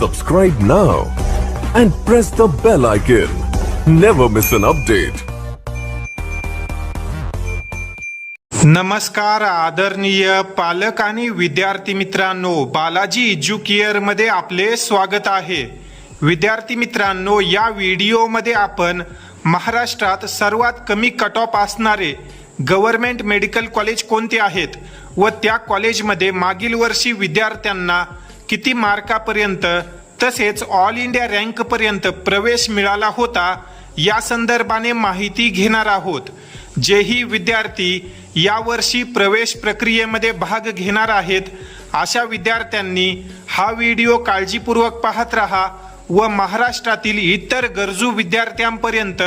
Subscribe now and press the bell icon. Never miss an update. नमस्कार आदरणीय पालक आणि विद्यार्थी मित्रांनो, बालाजी एज्युकेअर मध्ये आपले स्वागत आहे। विद्यार्थी मित्रांनो, या व्हिडिओमध्ये आपण महाराष्ट्रात सर्वात कमी कट ऑफ असणारे गव्हर्नमेंट मेडिकल कॉलेज कोणते आहेत व त्या कॉलेजमध्ये मागील वर्षी विद्यार्थ्यांना किती मार्कापर्यंत तसेच ऑल इंडिया रँक पर्यंत प्रवेश मिळाला होता या संदर्भाने माहिती घेणार आहोत। जेही विद्यार्थी यावर्षी प्रवेश प्रक्रियेमध्ये भाग घेणार आहेत अशा विद्यार्थ्यांनी हा व्हिडिओ काळजीपूर्वक पाहत रहा व महाराष्ट्रातील इतर गरजू विद्यार्थ्यांपर्यंत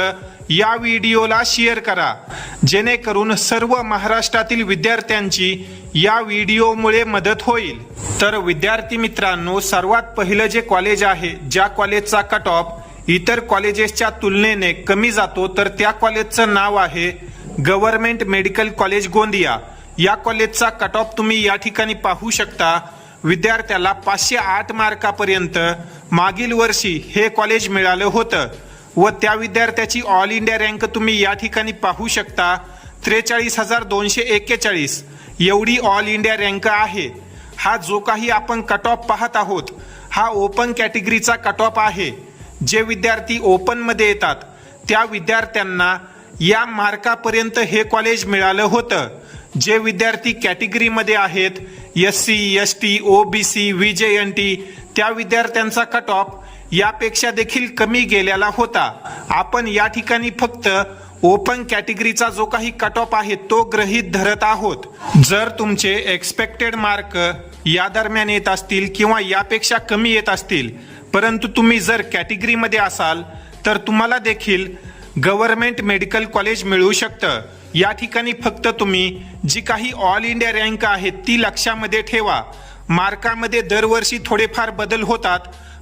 या व्हिडिओला शेअर करा, जेणेकरून सर्व महाराष्ट्रातील विद्यार्थ्यांची या व्हिडिओमुळे मदत होईल। तर विद्यार्थी मित्रांनो, सर्वात पहिलं जे कॉलेज आहे, ज्या कॉलेजचा कट ऑफ इतर कॉलेजेसच्या तुलनेने कमी जातो, तर त्या कॉलेजचं नाव आहे गव्हर्नमेंट मेडिकल कॉलेज गोंदिया। या कॉलेजचा कट ऑफ तुम्ही या ठिकाणी पाहू शकता। विद्यार्थ्याला 508 मार्कापर्यंत मागील वर्षी हे कॉलेज मिळालं होतं व त्या विद्यार्थ्याची ऑल इंडिया रँक तुम्ही या ठिकाणी पाहू शकता 43,241 एवढी ऑल इंडिया रँक आहे। हा जो काही आपण कट ऑफ पाहत आहोत हा ओपन कॅटेगरीचा कट ऑफ आहे। जे विद्यार्थी ओपन मध्ये येतात त्या विद्यार्थ्यांना या मार्कापर्यंत हे कॉलेज मिळालं होतं। जे विद्यार्थी कॅटेगरीमध्ये आहेत SC, ST, OBC, VJNT त्या विद्यार्थ्यांचा कट ऑफ यापेक्षा देखील कमी गेलेला होता। आपण या ठिकाणी फक्त ओपन कॅटेगरीचा जो काही कट ऑफ आहे तो गृहीत धरत आहोत। जर तुमचे एक्सपेक्टेड मार्क या दरम्यान येत असतील किंवा यापेक्षा कमी येत असतील, परंतु तुम्ही जर कॅटेगरीमध्ये असाल तर तुम्हाला देखील गव्हर्नमेंट मेडिकल कॉलेज मिळू शकतं। या ठिकाणी फक्त तुम्ही जी काही ऑल इंडिया रँक आहे ती लक्षामध्ये ठेवा। मार्कामध्ये दरवर्षी थोडेफार बदल होतात,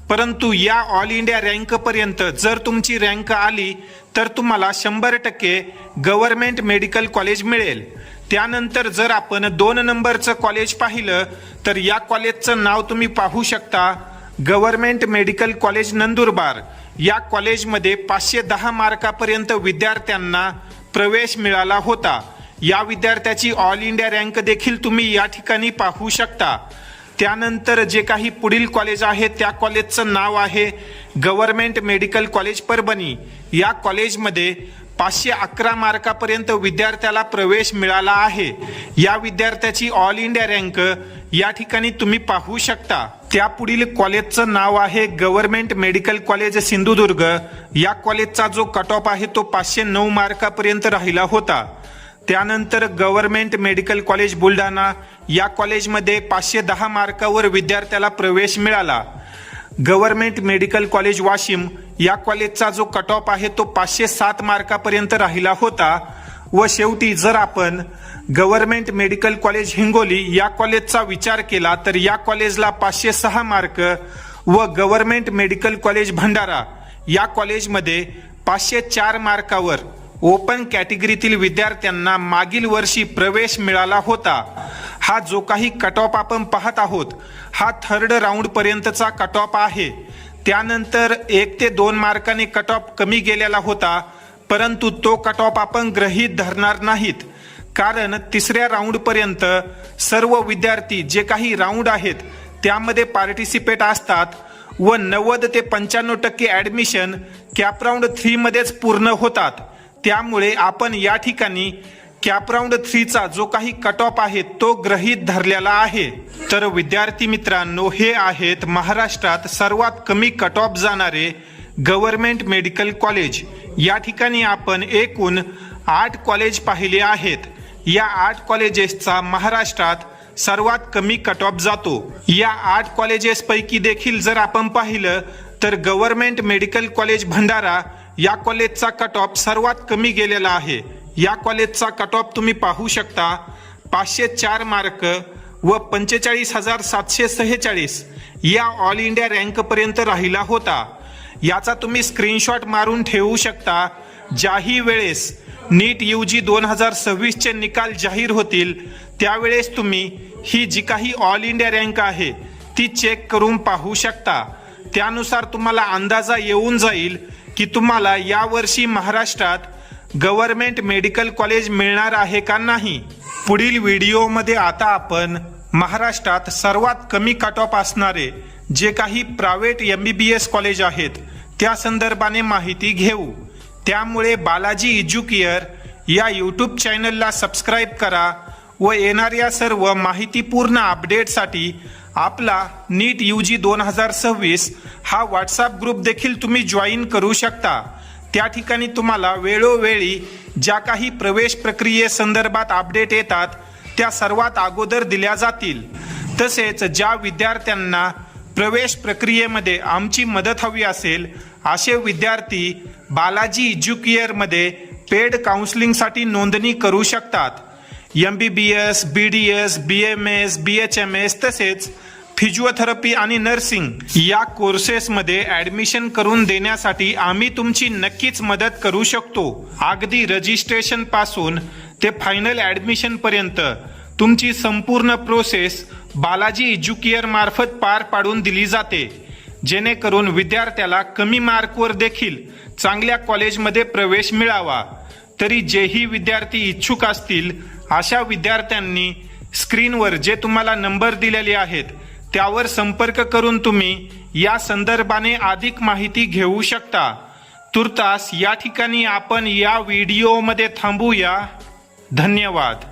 परंतु या ऑल इंडिया रँक पर्यंत जर तुमची रँक आली तर तुम्हाला 100% गव्हर्नमेंट मेडिकल कॉलेज मिळेल। त्यानंतर जर आपण 2 नंबरचं कॉलेज पाहिलं तर या कॉलेजचं नाव तुम्ही पाहू शकता, गव्हर्नमेंट मेडिकल कॉलेज नंदुरबार। या कॉलेजमध्ये 510 मार्कापर्यंत विद्यार्थ्यांना प्रवेश मिळाला होता। या विद्यार्थ्याची ऑल इंडिया रँक देखील तुम्ही या ठिकाणी पाहू शकता। त्यानंतर जे काही पुढील कॉलेज आहे त्या कॉलेजचं नाव आहे गव्हर्नमेंट मेडिकल कॉलेज परभणी। या कॉलेजमध्ये 511 मार्कापर्यंत विद्यार्थ्याला प्रवेश मिळाला आहे। या विद्यार्थ्याची ऑल इंडिया रँक या ठिकाणी तुम्ही पाहू शकता। त्या पुढील कॉलेजचं नाव आहे गव्हर्नमेंट मेडिकल कॉलेज सिंधुदुर्ग। या कॉलेजचा जो कट ऑफ आहे तो 509 मार्कापर्यंत राहिला होता। त्यानंतर गव्हर्नमेंट मेडिकल कॉलेज बुलढाणा। या कॉलेजमध्ये 510 मार्कावर विद्यार्थ्याला प्रवेश मिळाला। Government medical college Washim. या कॉलेजचा जो कट ऑफ आहे तो 507 मार्कापर्यंत राहिला होता। व शेवटी जर आपण गव्हर्नमेंट मेडिकल कॉलेज हिंगोली या कॉलेजचा विचार केला तर या कॉलेजला 506 मार्क व गव्हर्नमेंट मेडिकल कॉलेज भंडारा या कॉलेजमध्ये 504 मार्कावर ओपन कॅटेगरीतील विद्यार्थ्यांना मागील वर्षी प्रवेश मिळाला होता। हा जो काही कट ऑफ आपण पाहत आहोत हा 3rd राऊंड पर्यंतचा कट ऑफ आहे। त्यानंतर 1 ते 2 मार्काने कट ऑफ कमी गेलेला होता, परंतु तो कट ऑफ आपण गृहीत धरणार नाहीत, कारण 3ऱ्या राऊंड पर्यंत सर्व विद्यार्थी जे काही राऊंड आहेत त्यामध्ये पार्टिसिपेट असतात व 90 ते 95% ॲडमिशन कॅप राऊंड 3 मध्येच पूर्ण होतात। त्यामुळे आपण या ठिकाणी कॅप राऊंड 3चा जो काही कट ऑफ आहे तो गृहीत धरलेला आहे। तर विद्यार्थी मित्रांनो, हे आहेत महाराष्ट्रात सर्वात कमी कट ऑफ जाणारे गव्हर्नमेंट मेडिकल कॉलेज। या ठिकाणी आपण एकूण 8 कॉलेज पाहिले आहेत। या 8 कॉलेजेसचा महाराष्ट्रात सर्वात कमी कट ऑफ जातो। या 8 कॉलेजेसपैकी देखील जर आपण पाहिलं तर गव्हर्नमेंट मेडिकल कॉलेज भंडारा या कॉलेजचा कट ऑफ सर्वात कमी गेलेला आहे। या कॉलेजचा कट ऑफ तुम्ही पाहू शकता, 504 मार्क व 45,746 या ऑल इंडिया रँक पर्यंत राहिला होता। याचा तुम्ही स्क्रीनशॉट मारून ठेवू शकता। ज्याही वेळेस नीट UG 2026 चे निकाल जाहीर होतील त्यावेळेस तुम्ही ही जी काही ऑल इंडिया रँक आहे ती चेक करून पाहू शकता। त्यानुसार तुम्हाला अंदाजा येऊन जाईल की तुम्हाला यावर्षी महाराष्ट्रात गव्हर्नमेंट मेडिकल कॉलेज मिळणार आहे का नाही। पुढील व्हिडिओमध्ये आता आपण महाराष्ट्रात सर्वात कमी कट ऑफ असणारे जे काही प्रायव्हेट MBBS कॉलेज आहेत त्या संदर्भाने माहिती घेऊ। त्यामुळे बालाजी एज्युकेअर या यूट्यूब चॅनलला सबस्क्राईब करा व येणाऱ्या सर्व माहितीपूर्ण अपडेटसाठी आपला नीट UG 2026 हा व्हॉट्सअप ग्रुप देखील तुम्ही जॉईन करू शकता। त्या ठिकाणी तुम्हाला वेळोवेळी ज्या काही प्रवेश प्रक्रियेसंदर्भात अपडेट येतात त्या सर्वात अगोदर दिल्या जातील। तसेच ज्या विद्यार्थ्यांना प्रवेश प्रक्रियेमध्ये आमची मदत हवी असेल असे विद्यार्थी बालाजी एज्युकेअरमध्ये पेड काउन्सिलिंगसाठी नोंदणी करू शकतात। MBBS, BDS, BMS, BHMS तसेच फिजिओथेरपी आणि नर्सिंग या कोर्सेसमध्ये ॲडमिशन करून देण्यासाठी आम्ही तुमची नक्कीच मदत करू शकतो। अगदी रजिस्ट्रेशन पासून ते फायनल ॲडमिशन पर्यंत तुमची संपूर्ण प्रोसेस बालाजी एज्युकेअर मार्फत पार पाडून दिली जाते, जेणेकरून विद्यार्थ्याला कमी मार्कवर देखील चांगल्या कॉलेजमध्ये प्रवेश मिळावा। तरी जेही विद्यार्थी इच्छुक असतील अशा विद्यार्थ्यांनी स्क्रीनवर जे तुम्हाला नंबर दिलेले आहेत त्यावर संपर्क करून तुम्ही या संदर्भाने अधिक माहिती घेऊ शकता। तुर्तास या ठिकाणी आपण या व्हिडिओमध्ये थांबूया। धन्यवाद।